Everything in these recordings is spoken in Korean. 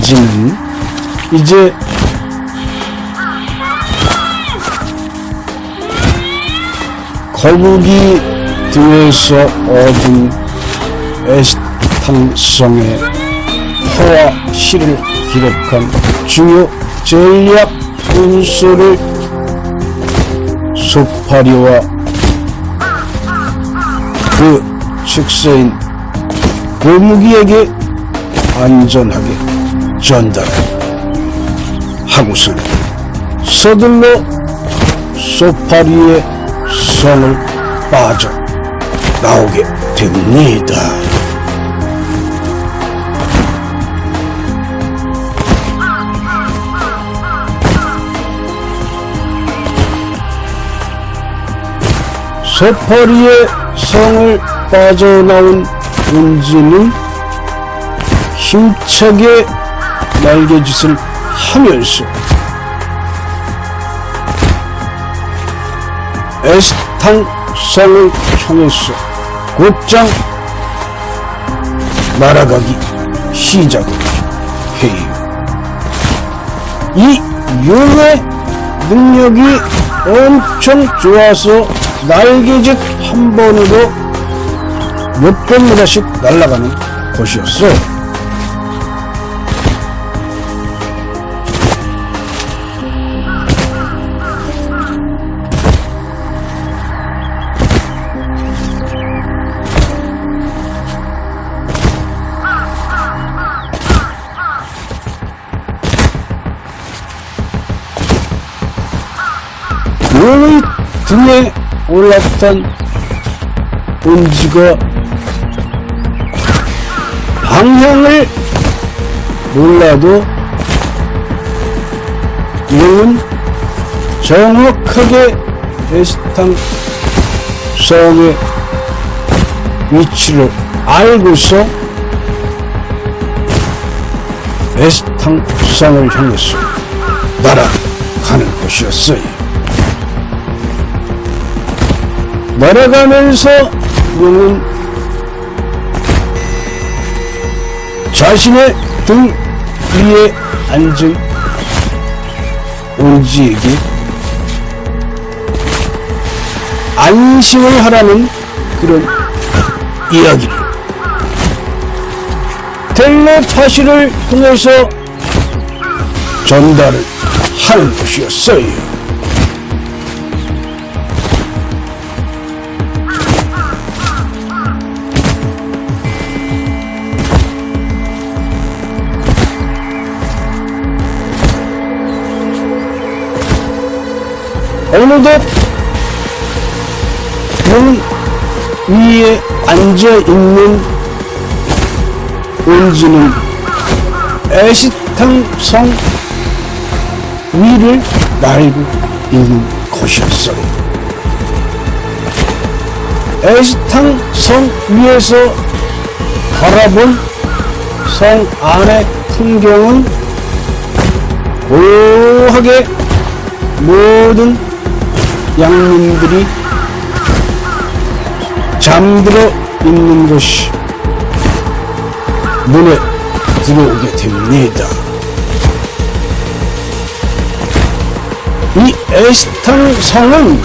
아버지는 이제 거북이 등에서 얻은 에스탕성의 포와 실을 기록한 중요 전략 문서를 소파리와 그 측사인 거북이에게 안전하게 전달하고서는 서둘러 소파리의 성을 빠져나오게 됩니다. 소파리의 성을 빠져나온 은지는 힘차게 날개짓을 하면서 에스탕성을 향해서 곧장 날아가기 시작을 해요. 이 용의 능력이 엄청 좋아서 날개짓 한 번으로 몇 번이나씩 날아가는 것이었어. 용의 등에 올라탄 은지가 방향을 몰라도 용은 정확하게 에스탕성의 위치를 알고서 에스탕성을 향해서 날아가는 것이었어요. 날아가면서 용은 자신의 등 위에 앉은 은지에게 안심을 하라는 그런 이야기를 텔레파시를 통해서 전달을 하는 것이었어요. 어느덧 문 위에 앉아있는 은지는 에스탕성 위를 날고 있는 것이었어요. 에스탕성 위에서 바라본 성 안의 풍경은 고요하게 모든 양민들이 잠들어 있는 것이 눈에 들어오게 됩니다. 이 에스탕성은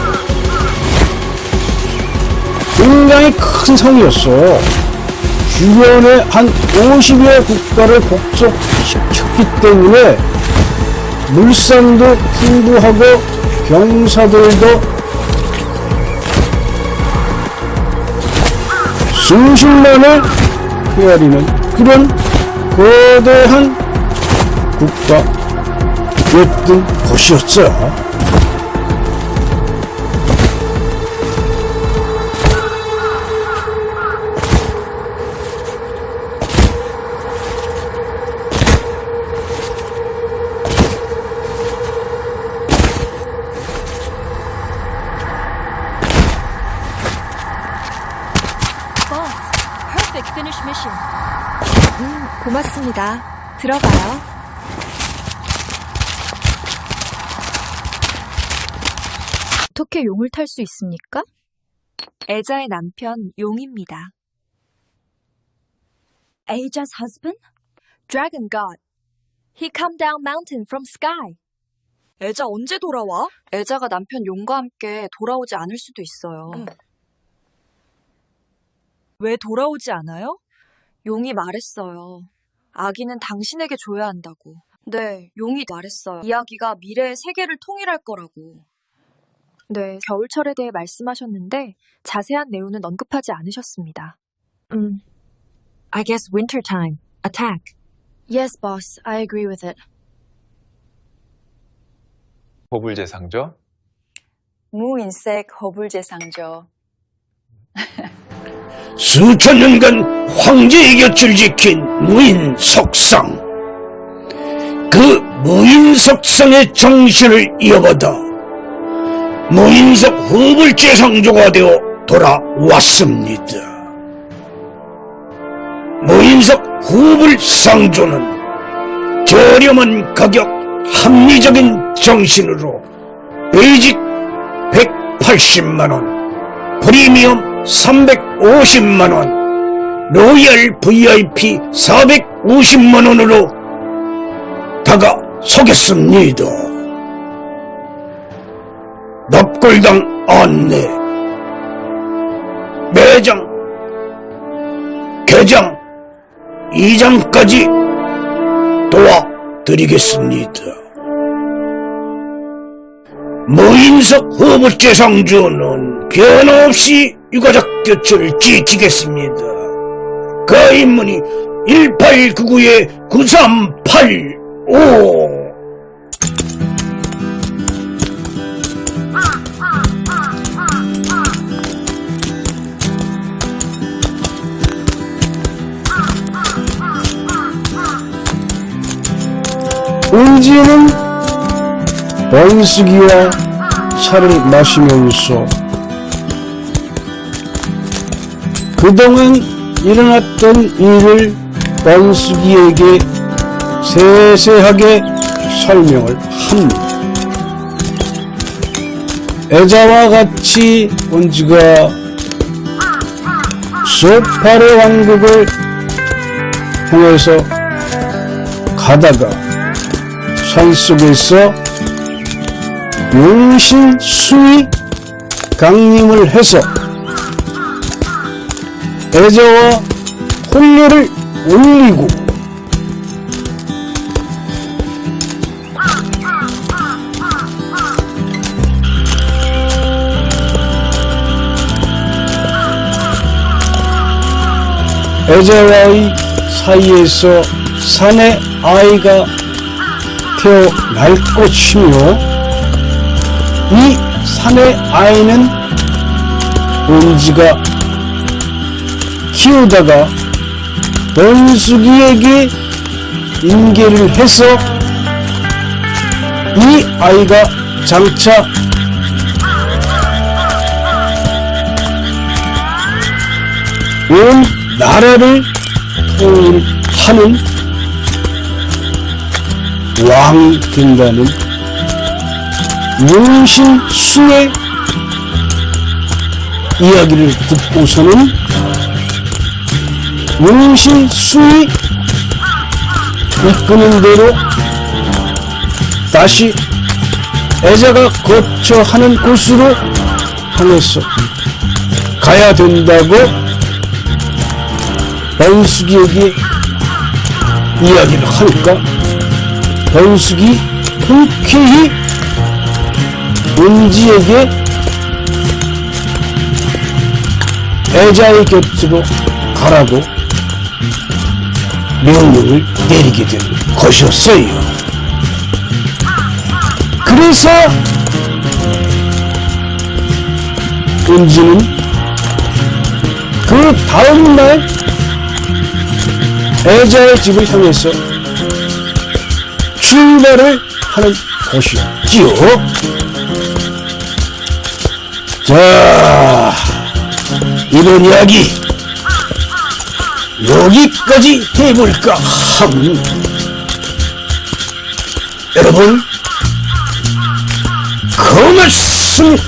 굉장히 큰 성이었어. 주변에 한 50여 국가를 복속시켰기 때문에 물산도 풍부하고 병사들도 수십만을 헤아리는 그런 거대한 국가였던 것이었죠. Finish mission. 고맙습니다. 들어가요. 어떻게 용을 탈 수 있습니까? 에자의 남편 용입니다. Aja's husband? Dragon God. He come down mountain from sky. 애자 언제 돌아와? 애자가 남편 용과 함께 돌아오지 않을 수도 있어요. 왜 돌아오지 않아요? 용이 말했어요. 아기는 당신에게 줘야 한다고. 네, 용이 말했어요. 이 아기가 미래의 세계를 통일할 거라고. 네, 겨울철에 대해 말씀하셨는데 자세한 내용은 언급하지 않으셨습니다. I guess winter time. Attack. Yes, boss. I agree with it. 호불제상조? 무인색 허불제상조. 수천 년간 황제의 곁을 지킨 무인석상. 그 무인석상의 정신을 이어받아 무인석 후불제상조가 되어 돌아왔습니다. 무인석 후불상조는 저렴한 가격, 합리적인 정신으로 베이직 180만원, 프리미엄 350만원, 로얄 VIP 450만원으로 다가서겠습니다. 납골당 안내, 매장, 개장, 이장까지 도와드리겠습니다. 무인석 후불제상조는 변함없이 유가족 곁을 지키겠습니다. 그 인문이 1899-9385. 은지는 번식이와 차를 마시면서 그동안 일어났던 일을 번식이에게 세세하게 설명을 합니다. 애자와 같이 번지가 소파의 왕국을 향해서 가다가 산속에서 용신수이 강림을 해서 애자와 혼례를 올리고 애자와의 사이에서 산의 아이가 태어날 것이며 이 산의 아이는 은지가 키우다가 번숙이에게 인계를 해서 이 아이가 장차 온 나라를 통일하는 왕이 된다는 용신수의 이야기를 듣고서는 용신수이 이끄는 대로 다시 애자가 거처하는 곳으로 향해서 가야 된다고 번숙이에게 이야기를 하니까 번숙이 흔쾌히 은지에게 애자의 곁으로 가라고 명령을 내리게 된 것이었어요. 그래서 은지는 그 다음날 애자의 집을 향해서 출발을 하는 것이었지요. 자, 이번 이야기 여기까지 해볼까 합니다. 여러분, 고맙습니다.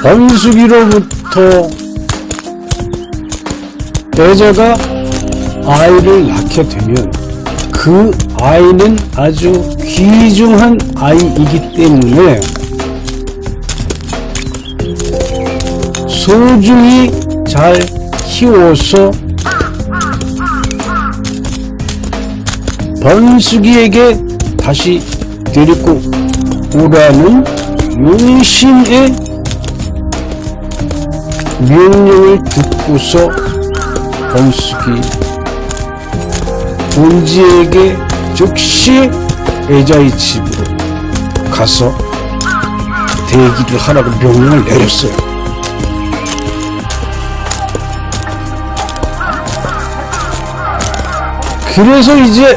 번숙이로부터 여자가 아이를 낳게 되면 그 아이는 아주 귀중한 아이이기 때문에 소중히 잘 키워서 번숙이에게 다시 데리고 오라는 용신의 명령을 듣고서 번숙이 온지에게 즉시 애자의 집으로 가서 대기를 하라고 명령을 내렸어요. 그래서 이제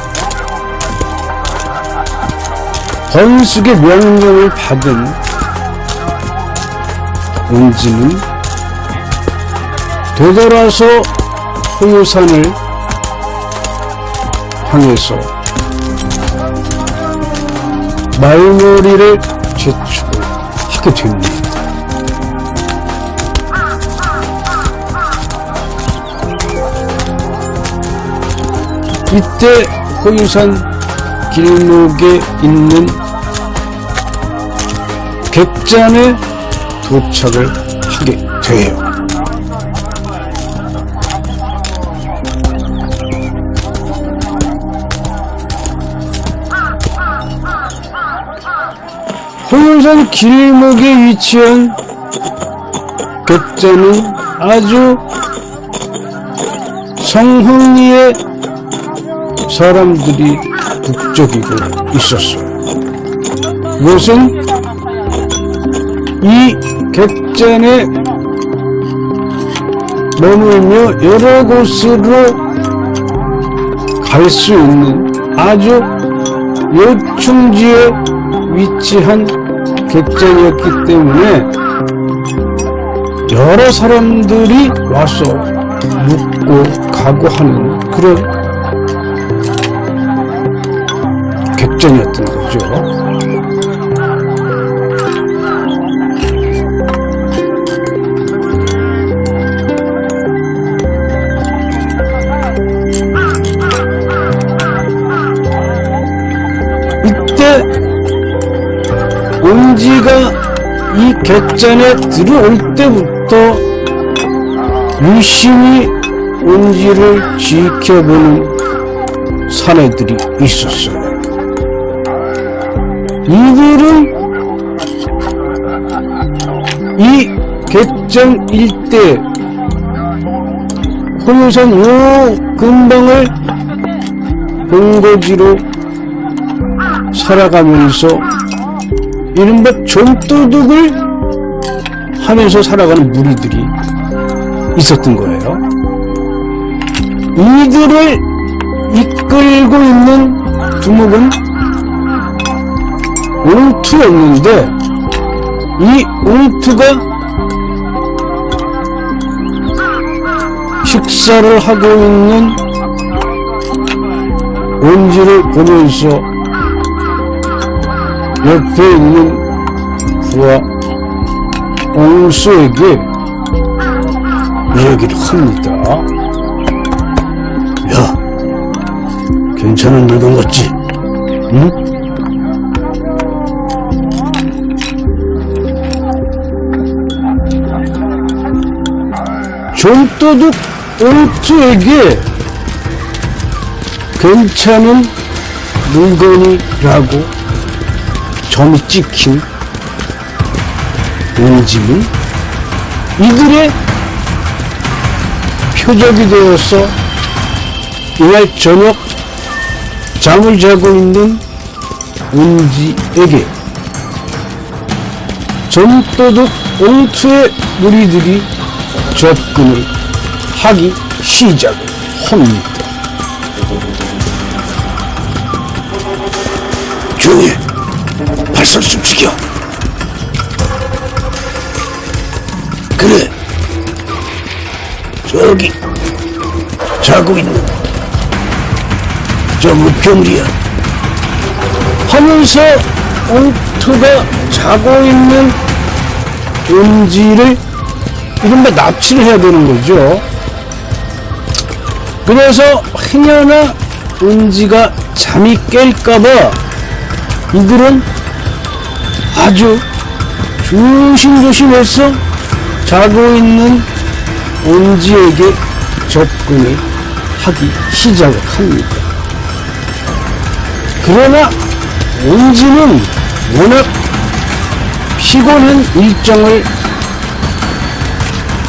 번숙의 명령을 받은 온지는 되돌아서 호요산을 향해서 말머리를 제축을 하게 됩니다. 이때 호요산 길목에 있는 객잔에 도착을 하게 돼요. 호요산 길목에 위치한 객잔은 아주 성흥리에 사람들이 북적이고 있었어요. 이것은 이 객잔에 머물며 여러 곳으로 갈 수 있는 아주 요충지에 위치한 객잔이었기 때문에 여러 사람들이 와서 묵고 가고 하는 그런 객잔이었던 거죠. 이때 온지가 이 객잔에 들어올 때부터 유심히 온지를 지켜보는 사내들이 있었어요. 이들은 이 객잔 일대 호요산 요 근방을 본거지로 살아가면서 이른바 좀도둑을 하면서 살아가는 무리들이 있었던 거예요. 이들을 이끌고 있는 두목은 옹투였는데 이 옹투가 식사를 하고 있는 온지를 보면서 옆에 있는 부하 옹수에게 이야기를 합니다. 야, 괜찮은 물건 같지? 응? 좀도둑 옹투에게 괜찮은 물건이라고 점이 찍힌 온지는 이들의 표적이 되어서 이날 저녁 잠을 자고 있는 온지에게 좀도둑 옹투의 무리들이 접근을 하기 시작을 합니다. 조용히 발소리 좀 죽여. 그래, 저기 자고 있는 저 무병리야 하면서 옹투가 자고 있는 온지를 이른바 납치를 해야 되는 거죠. 그래서 행여나 온지가 잠이 깰까봐 이들은 아주 조심조심해서 자고 있는 온지에게 접근을 하기 시작을 합니다. 그러나 온지는 워낙 피곤한 일정을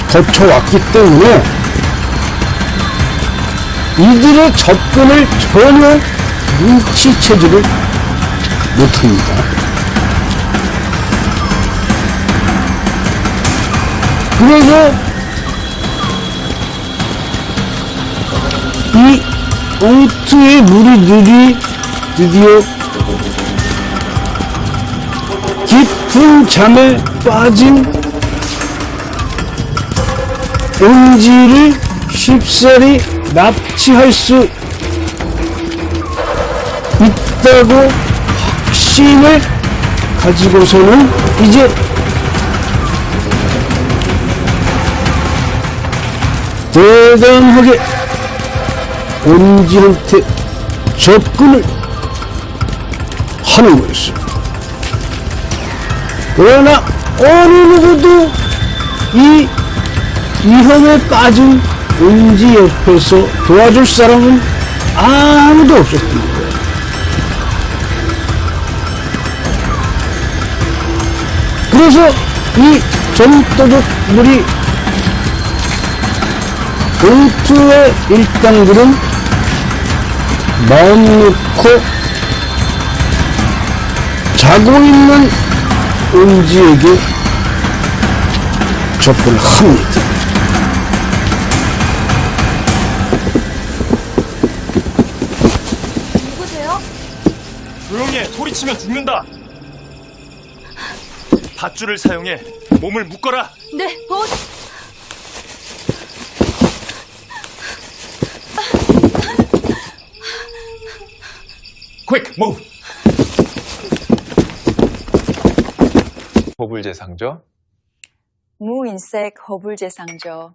거쳐왔기 때문에 이들의 접근을 전혀 눈치채지를 못합니다. 그래서 이 옹투의 무리들이 드디어 깊은 잠에 빠진 온지를 쉽사리 납치할 수 있다고 확신을 가지고서는 이제 대담하게 온지한테 접근을 하는 거였습니다. 그러나 어느 누구도 이 위험에 빠진 온지 옆에서 도와줄 사람은 아무도 없었습니다. 그래서 이 전도둑들이 옹투의 일당들은 마음 놓고 자고 있는 온지에게 접근을 합니다. 누구세요? 조용히 해. 소리치면 죽는다. 밧줄을 사용해 몸을 묶어라. 네, 보스. Quick, move. 호불제상조. 무인색 허불제상조.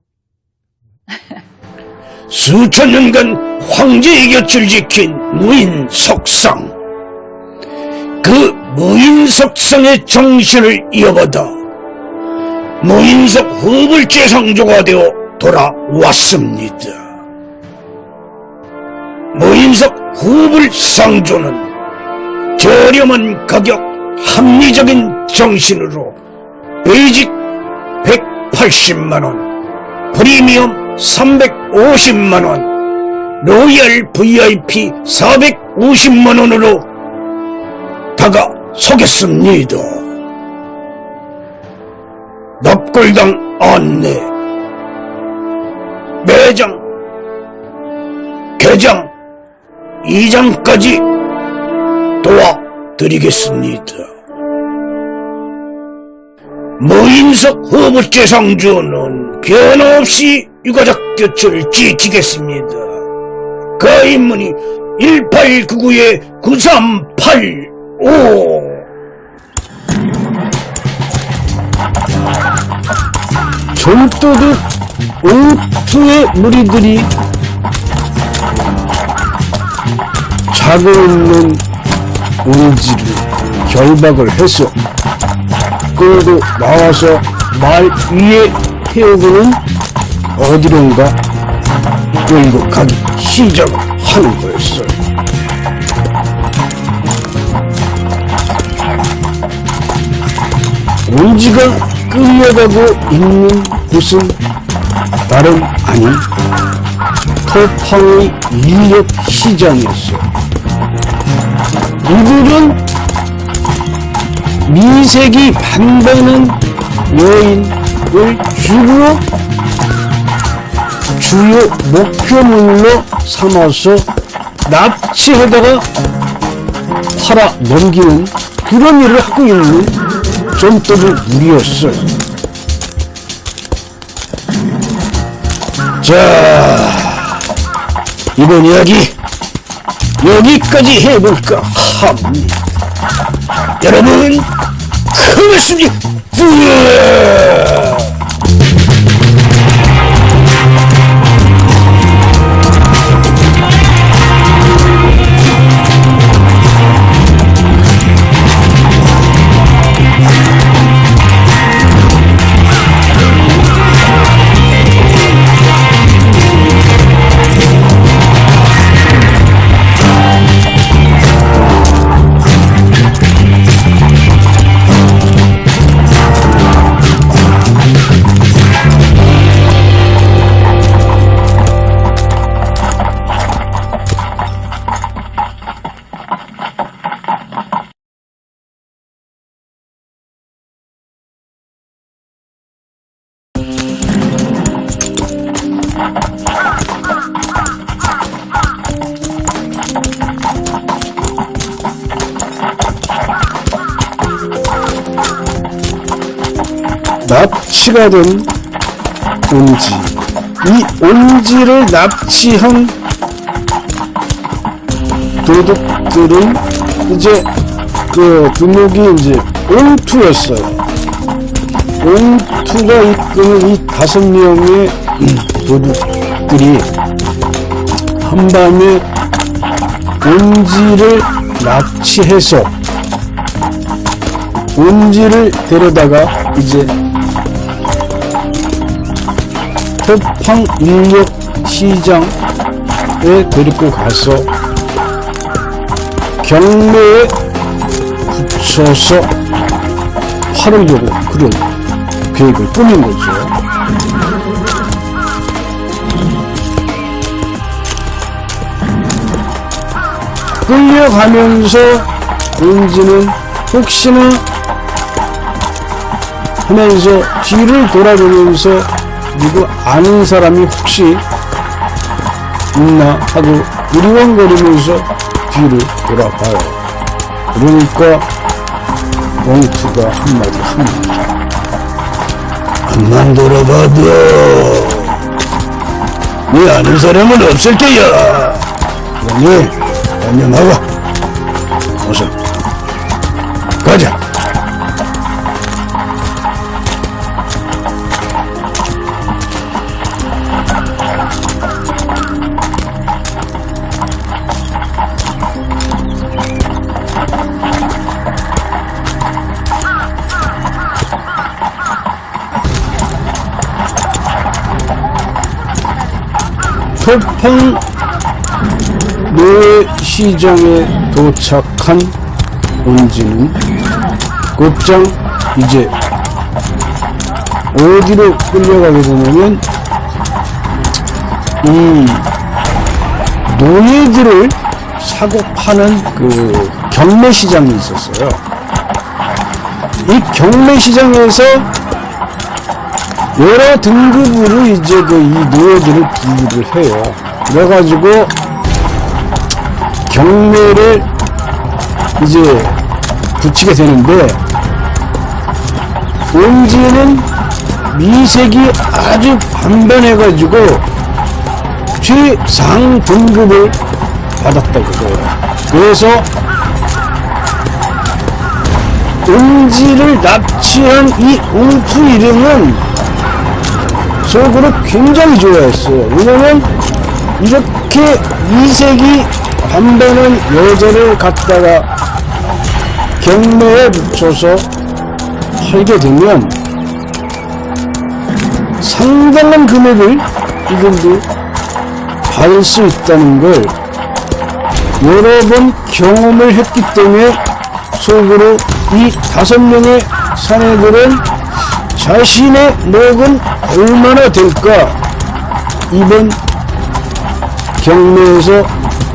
수천 년간 황제의 곁을 지킨 무인 석상. 그 무인 석상의 정신을 이어받아 무인석 후불제상조가 되어 돌아왔습니다. 무인석 후불상조는 저렴한 가격, 합리적인 정신으로 베이직 180만원, 프리미엄 350만원, 로얄 VIP 450만원으로 다가서겠습니다. 납골당 안내, 매장, 개장, 이장까지 도와드리겠습니다. 무인석 후불제상조는 변함없이 유가족 곁을 지키겠습니다. 그 인문이 1899-9385. 전도둑 옹투의 무리들이 자고 있는 온지를 결박을 해서 끌고 나와서 말 위에 태우고는 어디론가 끌고 가기 시작을 하는 거였어요. 온지가 끌려가고 있는 곳은 다름 아닌 토팡의 인력 시장이었어요. 이들은 미색이 반반은 여인을 주요 목표물로 삼아서 납치하다가 팔아 넘기는 그런 일을 하고 있는 전도둑 무리였어요. 자, 이번 이야기 여기까지 해볼까 합니다. 여러분, 고맙습니다. 뿌여! 납치가 된 온지, 이 온지를 납치한 도둑들은 이제 그 두목이 이제 옹투였어요. 옹투가 이끄는 이 5명의 도둑들이 한밤에 온지를 납치해서 온지를 데려다가 이제 토팡 인력 시장에 데리고 가서 경매에 붙여서 팔으려고 그런 계획을 꾸민 거죠. 끌려가면서 온지는 혹시나 하면서 뒤를 돌아보면서 누구 아는 사람이 혹시 있나 하고 두리번거리면서 뒤를 돌아봐요. 그러니까 옹투가 한마디 합니다. 앞만 돌아봐도 네 아는 사람은 없을 게야. 그러니 안녕하고 어서 가자. 토팡 노예시장에 도착한 온지는 곧장 이제 어디로 끌려가게 되냐면 이 노예들을 사고 파는 그 경매시장이 있었어요. 이 경매시장에서 여러 등급으로 이제 그 이 노예들을 분류를 해요. 그래가지고 경매를 이제 붙이게 되는데 온지는 미색이 아주 반반해가지고 최상 등급을 받았다고 해요. 그래서 온지를 납치한 이 옹투 이름은 속으로 굉장히 좋아했어요. 왜냐면 이렇게 미색이 반반한 여자를 갖다가 경매에 붙여서 팔게 되면 상당한 금액을 이들도 받을 수 있다는 걸 여러 번 경험을 했기 때문에 속으로 이 5명의 사내들은 자신의 몫은 얼마나 될까, 이번 경매에서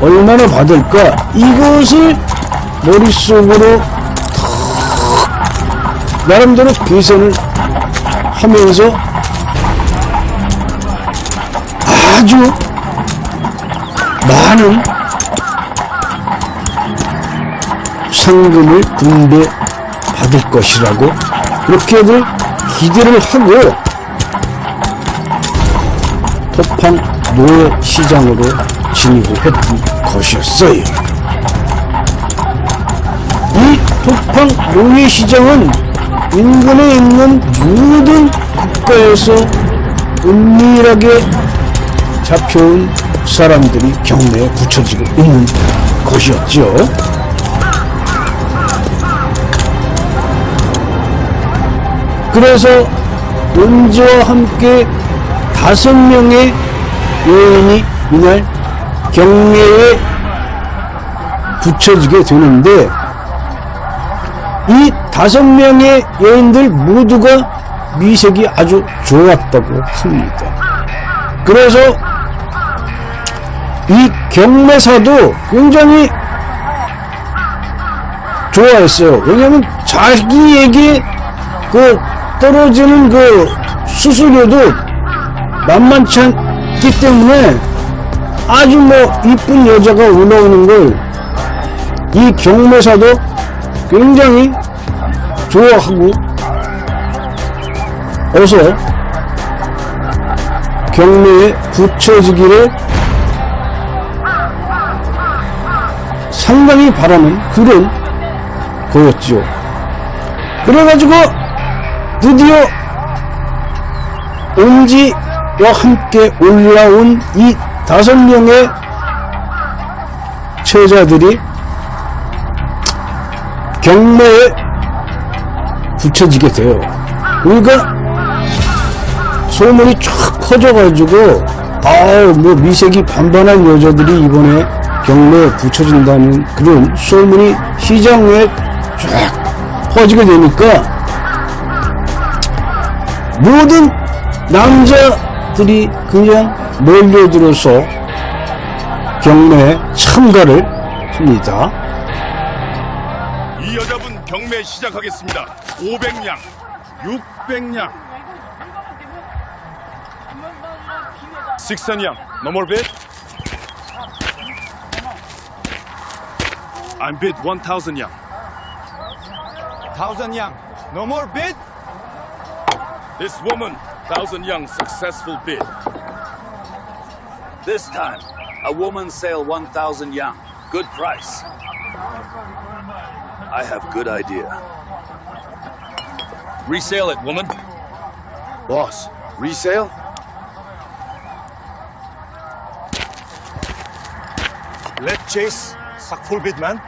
얼마나 받을까, 이것을 머릿속으로 나름대로 계산을 하면서 아주 많은 상금을 분배받을 것이라고 그렇게들 기대를 하고 토팡 노예시장으로 진입을 했던 것이었어요. 이 토팡 노예시장은 인근에 있는 모든 국가에서 은밀하게 잡혀온 사람들이 경매에 붙여지고 있는 곳이었죠. 그래서 은지와 함께 5명의 여인이 이날 경매에 붙여지게 되는데, 이 5명의 여인들 모두가 미색이 아주 좋았다고 합니다. 그래서 이 경매사도 굉장히 좋아했어요. 왜냐하면 자기에게 그 떨어지는 그 수수료도 만만치 않기 때문에 아주 뭐 이쁜 여자가 올라오는 걸 이 경매사도 굉장히 좋아하고, 어서 경매에 붙여지기를 상당히 바라는 그런 거였죠. 그래가지고 드디어 은지와 함께 올라온 이 5명의 처자들이 경매에 붙여지게 돼요. 그러니까 소문이 쫙 퍼져가지고, 뭐 미색이 반반한 여자들이 이번에 경매에 붙여진다는 그런 소문이 시장에 쫙 퍼지게 되니까 모든 남자들이 그냥 몰려들어서 경매에 참가를 합니다. 이 여자분 경매 시작하겠습니다. 500냥, 600냥. 600냥. No more bid? I'm bid 1,000냥. 1,000냥. No more bid? This woman, 1,000냥 successful bid. This time, a woman sale 1,000 yang. Good price. I have good idea. Resale it, woman. Boss, resale? Let chase. Suck full bid, man.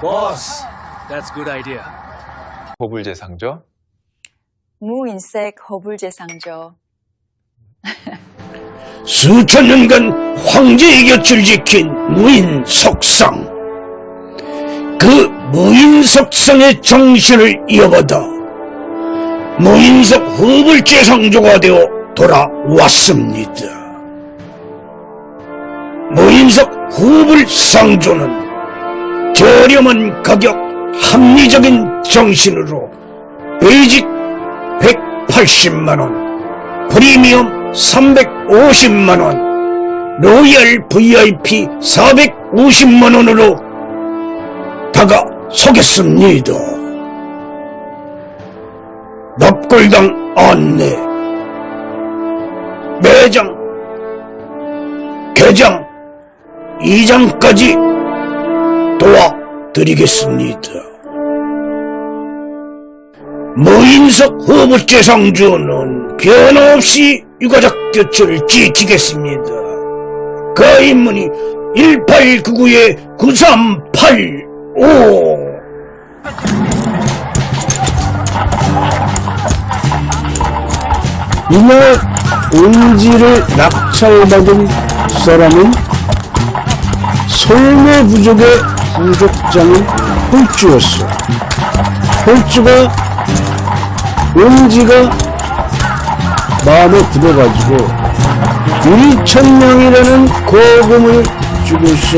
Boss, that's good idea. 보불제상조. 무인색 허불제상조. 수천 년간 황제의 곁을 지킨 무인석상. 그 무인석상의 정신을 이어받아 무인석 허불제상조가 되어 돌아왔습니다. 무인석 허불상조는 저렴한 가격, 합리적인 정신으로 베이직 180만원, 프리미엄 350만원, 로얄 VIP 450만원으로 다가서겠습니다. 납골당 안내, 매장, 개장, 이장까지 도와드리겠습니다. 무인석 허불제상조는 변함없이 유가족 곁을 지키겠습니다. 가입문의 1899-9385. 이날 은지를 낙찰받은 사람은 솔매 부족의 부족장인 홀주였어. 홀주가 은지가 마음에 들어가지고 1,000냥이라는 거금을 주고서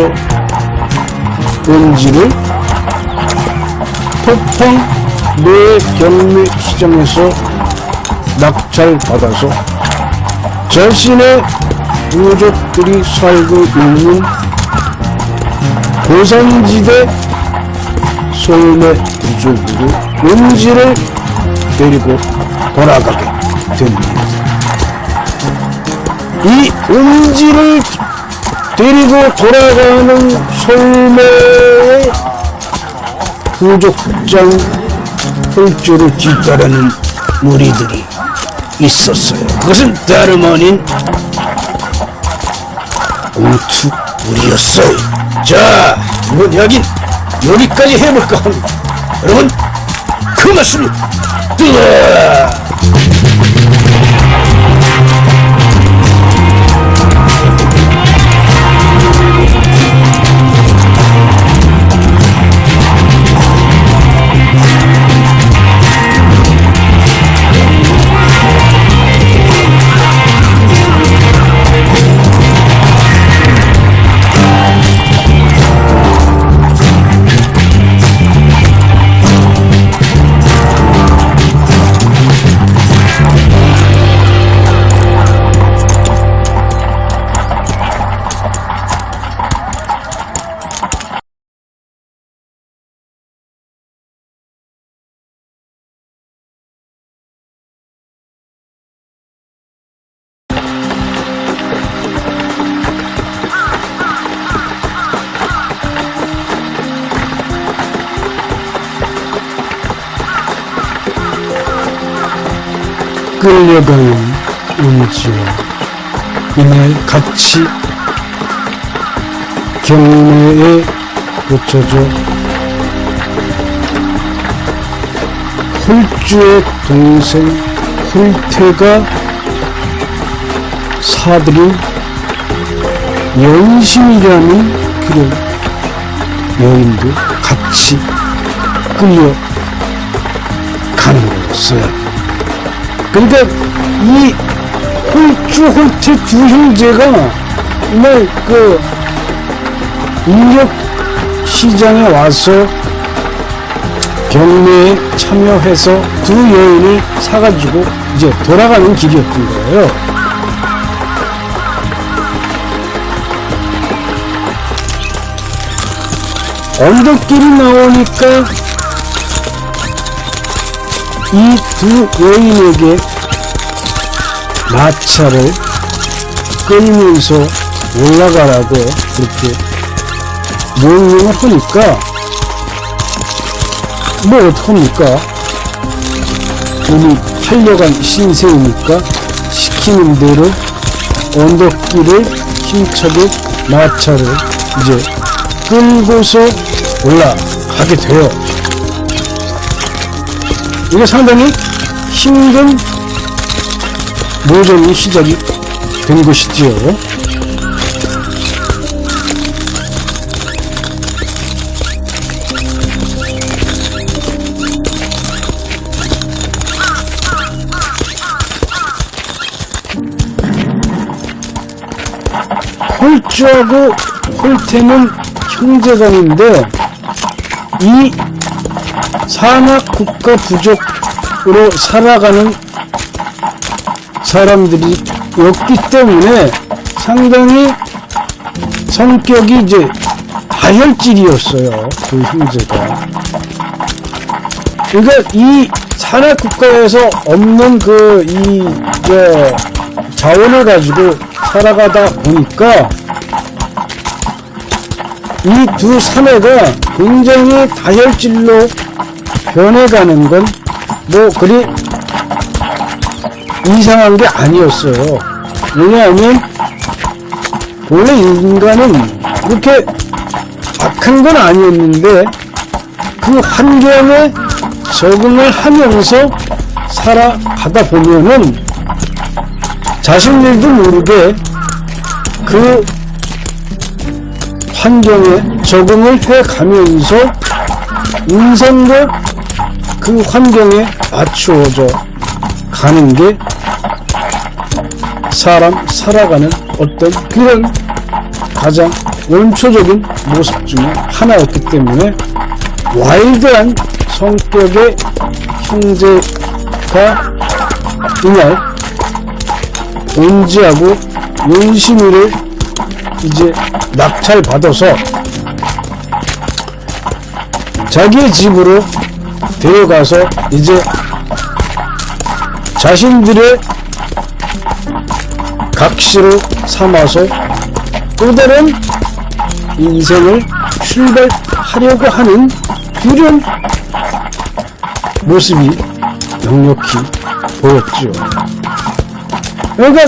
은지를 토팡 내 경매 시장에서 낙찰받아서 자신의 부족들이 살고 있는 고산지대 솔매 부족으로 은지를 데리고 돌아가게 됩니다. 이 은지를 데리고 돌아가는 솔매의 부족장 홀조를 뒤따르는 무리들이 있었어요. 그것은 다름 아닌 옹투 무리였어요. 자, 이번 이야기는 여기까지 해볼까 합니다. 여러분, 그 말씀이 뜨아! 끌려가는 운지와 이날 같이 경매에 붙여져 홀주의 동생 홀태가 사들인 연심이라는 그런 여인도 같이 끌려가는 거였어요. 그러니까 이 홀주 홀태 두 형제가 정말 그 인력 시장에 와서 경매에 참여해서 두 여인을 사가지고 이제 돌아가는 길이었던 거예요. 언덕길이 나오니까 이 두 여인에게 마차를 끌면서 올라가라고 이렇게 명령을 하니까 뭐 어떡합니까? 돈이 팔려간 신세이니까 시키는 대로 언덕길을 힘차게 마차를 이제 끌고서 올라가게 돼요. 이게 상당히 힘든 모전이 시작이 된 것이지요. 홀주하고 홀태는 형제간인데 이 산악국가 부족으로 살아가는 사람들이었기 때문에 상당히 성격이 이제 다혈질이었어요. 그 형제가. 그러니까 이 산악국가에서 없는 자원을 가지고 살아가다 보니까 이 두 사내가 굉장히 다혈질로 변해가는 건 뭐 그리 이상한 게 아니었어요. 왜냐하면 원래 인간은 그렇게 악한 건 아니었는데 그 환경에 적응을 하면서 살아가다 보면은 자신들도 모르게 그 환경에 적응을 해가면서 인생도 그 환경에 맞추어져 가는 게 사람 살아가는 어떤 그런 가장 원초적인 모습 중에 하나였기 때문에 와일드한 성격의 형제가 이날 온지하고 윤심이를 이제 낙찰받아서 자기의 집으로 데려가서 이제 자신들의 각시로 삼아서 또 다른 인생을 출발하려고 하는 그런 모습이 역력히 보였죠. 그러니까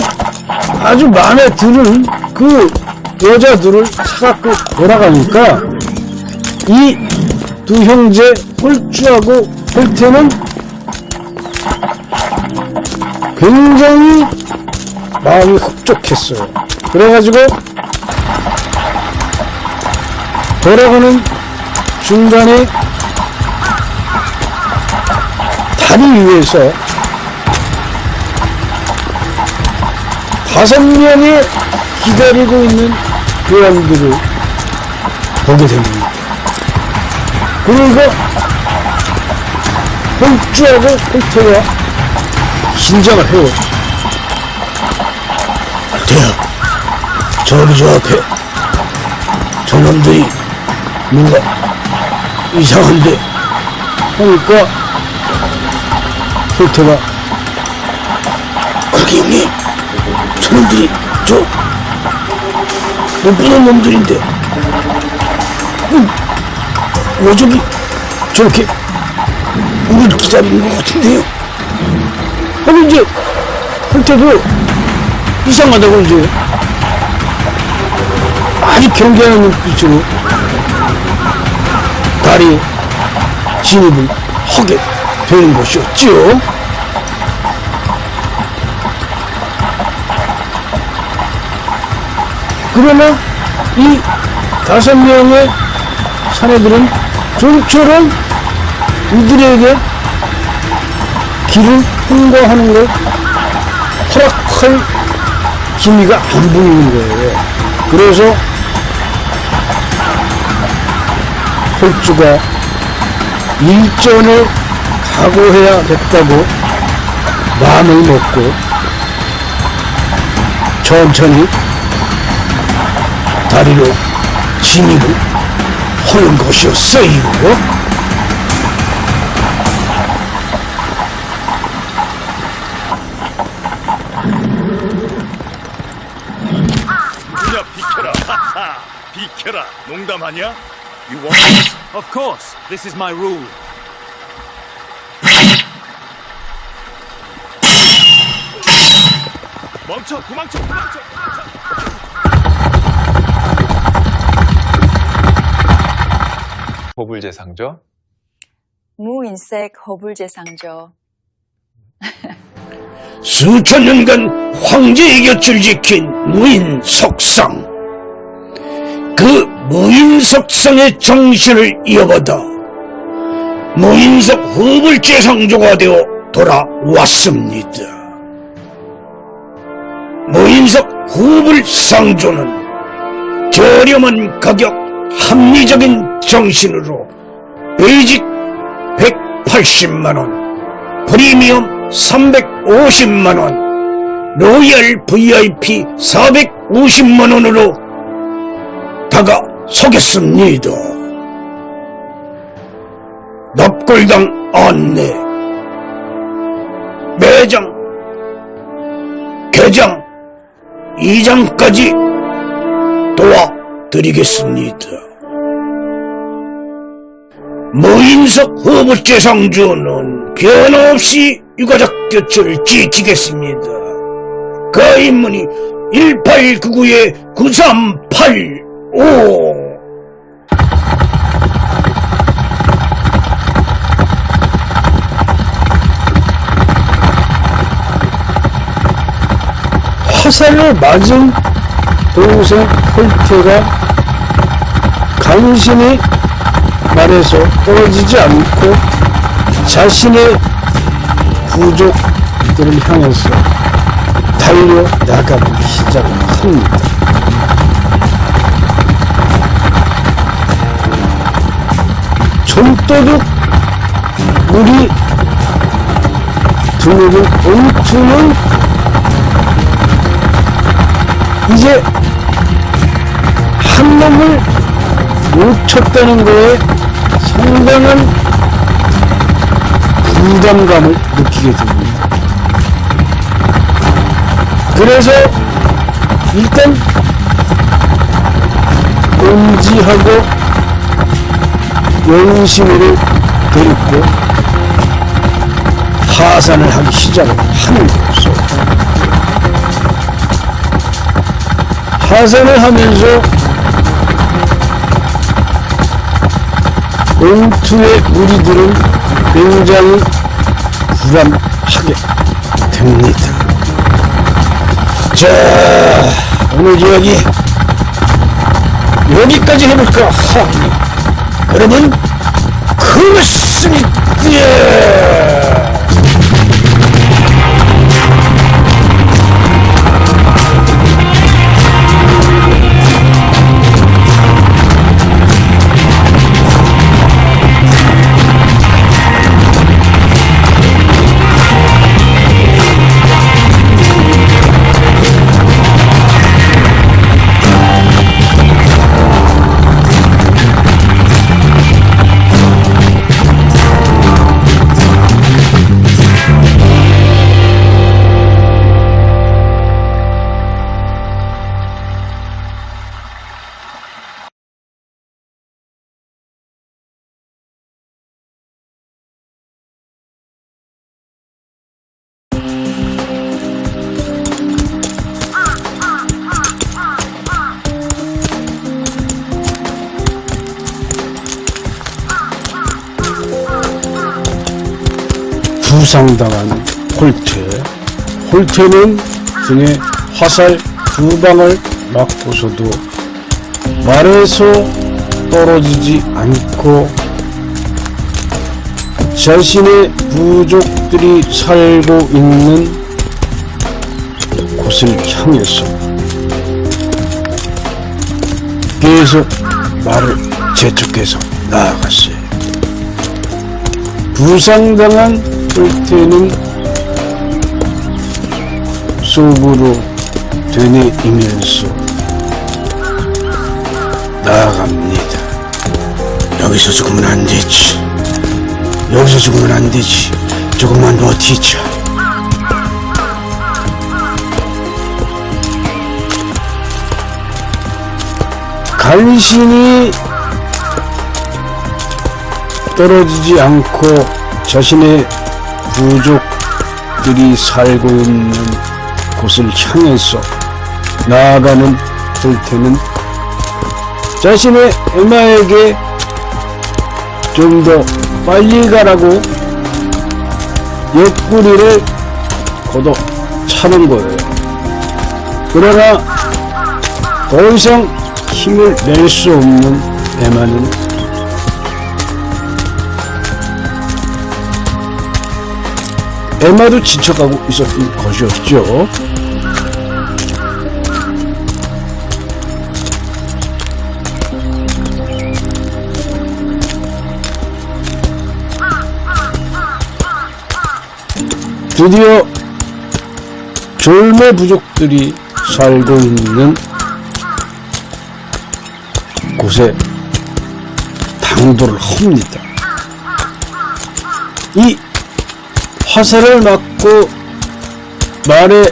아주 마음에 드는 그 여자들을 사갖고 돌아가니까 이 두 형제 홀주하고 홀태는 굉장히 마음이 흡족했어요. 그래가지고 돌아가는 중간에 다리 위에서 5명이 기다리고 있는 교황들을 보게 됩니다. 그리고 홀주하고 홀태가 긴장을 해요. 홀태야, 저기 저 앞에 저놈들이 뭔가 이상한데 하니까 홀태가 그렇게 형님, 저놈들이 못 보는 놈들인데 왜 저렇게 우리를 기다리는 것 같은데요? 하고 이제 홀태도 이상하다고 이제 아주 경계하는 눈빛으로 다리에 진입을 하게 되는 것이었죠. 그러나 이 5명의 사내들은 좀처럼 이들에게 길을 통과하는 걸 허락할 기미가 안 보이는 거예요. 그래서 홀주가 일전을 각오해야겠다고 마음을 먹고 천천히 다리로 진입을 하는 것이었어요. 누냐 비켜라. 하하. 비켜라. 농담하냐? You want this? Of course, this is my rule. 멈춰. 도망쳐. 호불제상저, 무인색 허불제상저. 수천 년간 황제의 곁을 지킨 무인석상. 그 무인석상의 정신을 이어받아 무인석 허불제상조가 되어 돌아왔습니다. 무인석 허불상조는 저렴한 가격, 합리적인 정신으로 베이직 180만원, 프리미엄 350만원, 로얄 VIP 450만원으로 다가서겠습니다. 납골당 안내, 매장, 개장, 이장까지 도와드리겠습니다. 무인석 허불제상조는 변함없이 유가족 곁을 지키겠습니다. 가입문의 1899-9385. 화살을 맞은 동생 홀태가 간신히 말에서 떨어지지 않고 자신의 부족들을 향해서 달려나가기 시작합니다. 좀도둑 우리 두목을 옹투는 이제 한 놈을 놓쳤다는 거에 상당한 부담감을 느끼게 됩니다. 그래서 일단 온지하고 영신이를 데리고 파산을 하기 시작을 하는 거였어. 파산을 하면서 원투의 무리들은 굉장히 불안하게 됩니다. 자, 오늘 이야기 여기까지 해볼까 하니 여러분 그렇습니다. 부상당한 홀트. 홀트는 등에 화살 2방을 맞고서도 말에서 떨어지지 않고 자신의 부족들이 살고 있는 곳을 향해서 계속 말을 재촉해서 나아갔어요. 부상당한 홀트는 속으로 되뇌이면서 나아갑니다. 여기서 죽으면 안 되지. 여기서 죽으면 안 되지. 조금만 버티자. 간신히 떨어지지 않고 자신의 부족들이 살고 있는 곳을 향해서 나아가는 홀트는 자신의 에마에게 좀 더 빨리 가라고 옆구리를 걷어 차는 거예요. 그러나 더 이상 힘을 낼 수 없는 에마는 에마도 지쳐가고 있었던 것이었죠. 드디어 졸매 부족들이 살고 있는 곳에 당도를 합니다. 이 화살을 맞고 말에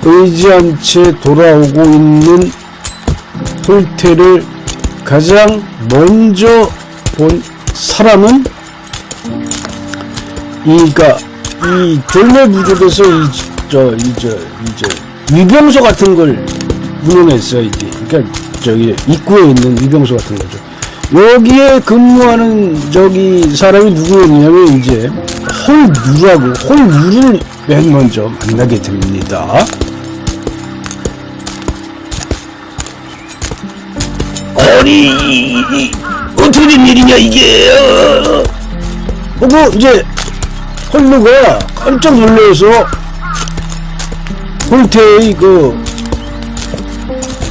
의지한 채 돌아오고 있는 홀트를 가장 먼저 본 사람은 이 졸매 부족에서 위병소 같은 걸 운영했어요. 그러니까 저기 입구에 있는 위병소 같은 거죠. 여기에 근무하는 사람이 누구였냐면 이제 홀루를 맨 먼저 만나게 됩니다. 아니 어떻게 된 일이냐 이게. 그리고 이제 홀루가 깜짝 놀라서 홀트의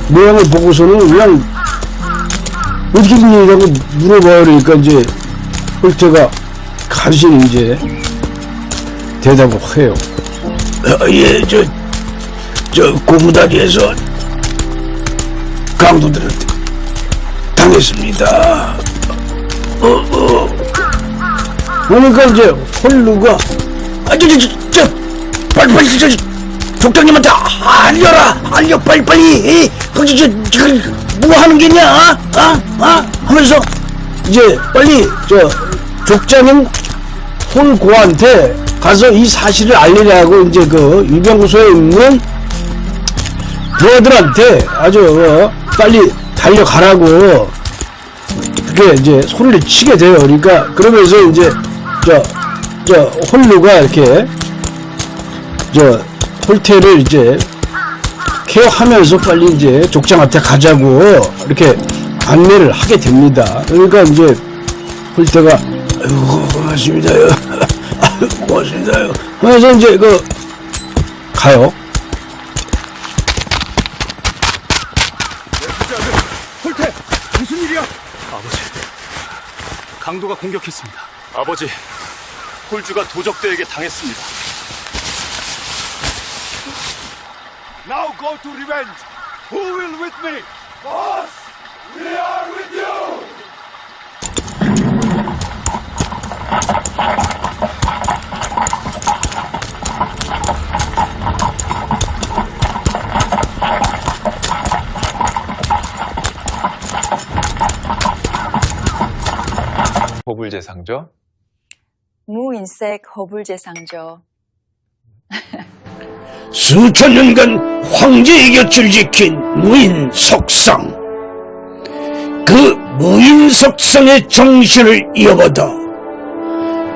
모양을 보고서는 그냥 어떻게 된 일이라고 물어봐요. 그러니까 이제 홀트가 간신히 이제 대답을 해요. 예, 저 고무다리에서 강도들한테 당했습니다. 그러니까 이제 홀루가 빨리 족장님한테 알려 빨리 뭐 하는 게냐 하면서 이제 빨리 족장님 홀고한테 가서 이 사실을 알리려고 이제 그 유병소에 있는 부하들한테 아주 빨리 달려가라고 그게 이제 소리를 치게 돼요. 그러니까 그러면서 이제 저 홀루가 이렇게 홀테를 이제 케어하면서 빨리 이제 족장한테 가자고 이렇게 안내를 하게 됩니다. 그러니까 이제 홀테가 아이고 고맙습니다요. 아이고 고맙습니다요. 그래서 이제 가요. 홀테, 무슨 일이야? 아버지, 강도가 공격했습니다. 아버지, 홀주가 도적대에게 당했습니다. Now go to revenge. Who will with me? Boss, we are with you. 호불제상저, 무인색 허불제상저. 수천 년간 황제의 곁을 지킨 무인석상. 그 무인석상의 정신을 이어받아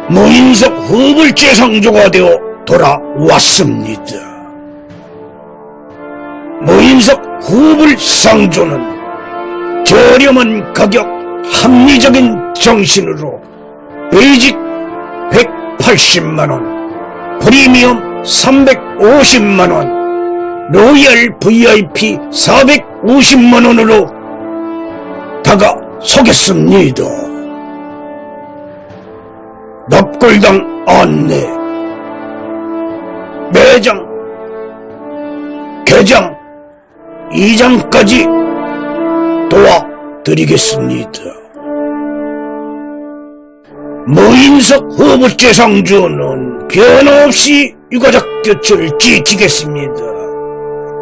무인석 허불제상조가 되어 돌아왔습니다. 무인석 허불상조는 저렴한 가격, 합리적인 정신으로 베이직 180만원, 프리미엄 350만원, 로얄 VIP 450만원으로 다가서겠습니다. 납골당 안내, 매장, 개장, 이장까지 도와드리겠습니다. 무인석 허불제상조는 변함없이 유가족 곁을 지키겠습니다.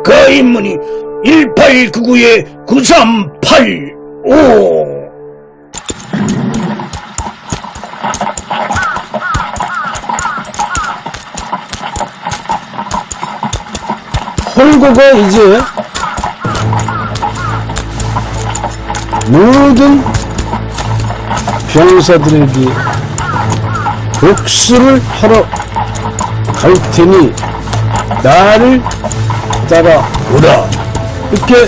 그 인문이 1899-9385. 홀고가 이제 모든 병사들에게 복수를 하러 갈 테니 나를 따라오라 이렇게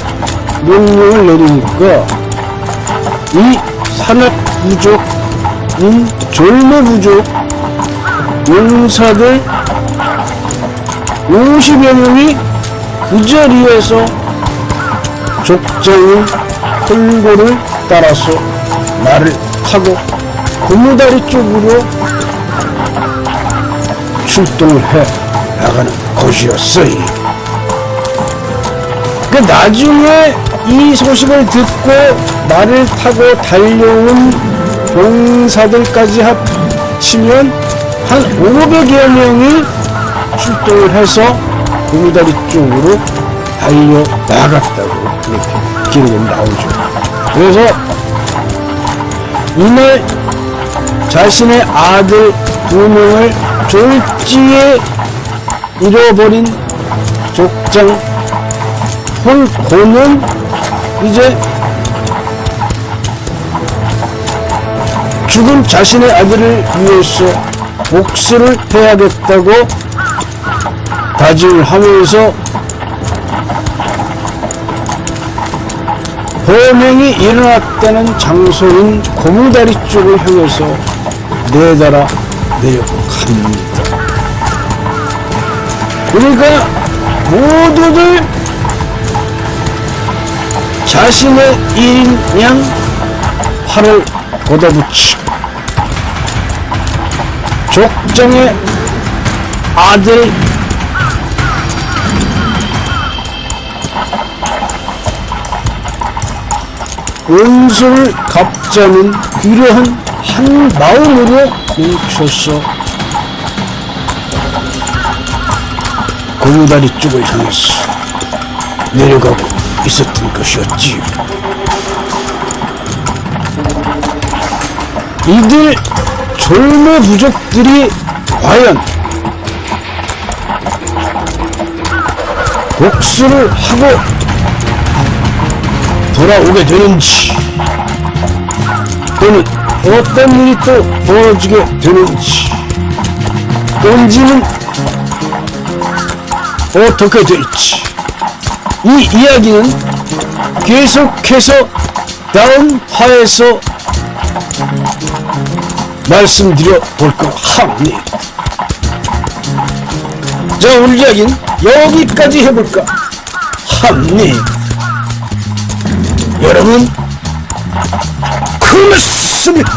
명령을 내리니까 이 산악부족인 졸매부족 용사들 50여 명이 그 자리에서 족장인 홀고를 따라서 말을 타고 고무다리 쪽으로 출동을 해 나가는 것이었어요. 그 나중에 이 소식을 듣고 말을 타고 달려온 병사들까지 합치면 한 500여 명이 출동을 해서 고무다리 쪽으로 달려 나갔다고 이렇게 기록이 나오죠. 그래서 이날 자신의 아들 2명을 졸지에 잃어버린 족장 홀고는 이제 죽은 자신의 아들을 위해서 복수를 해야겠다고 다짐을 하면서 범행이 일어났다는 장소인 고무다리 쪽을 향해서 내달아 내려갑니다. 그러니까 모두들 자신의 일인 팔을 걷어붙이고 족장의 아들 원수를 갚자는 그러한 한 마음으로 뭉쳐서 고무다리 쪽을 향해서 내려가고 있었던 것이었지요. 이들 솔메 부족들이 과연 복수를 하고 돌아오게 되는지, 또는 어떤 일이 또 벌어지게 되는지, 본질은 어떻게 될지, 이 이야기는 계속해서 다음 화에서 말씀드려 볼까 합니다. 자, 오늘 이야기는 여기까지 해볼까 합니다. 여러분, 고맙습니다.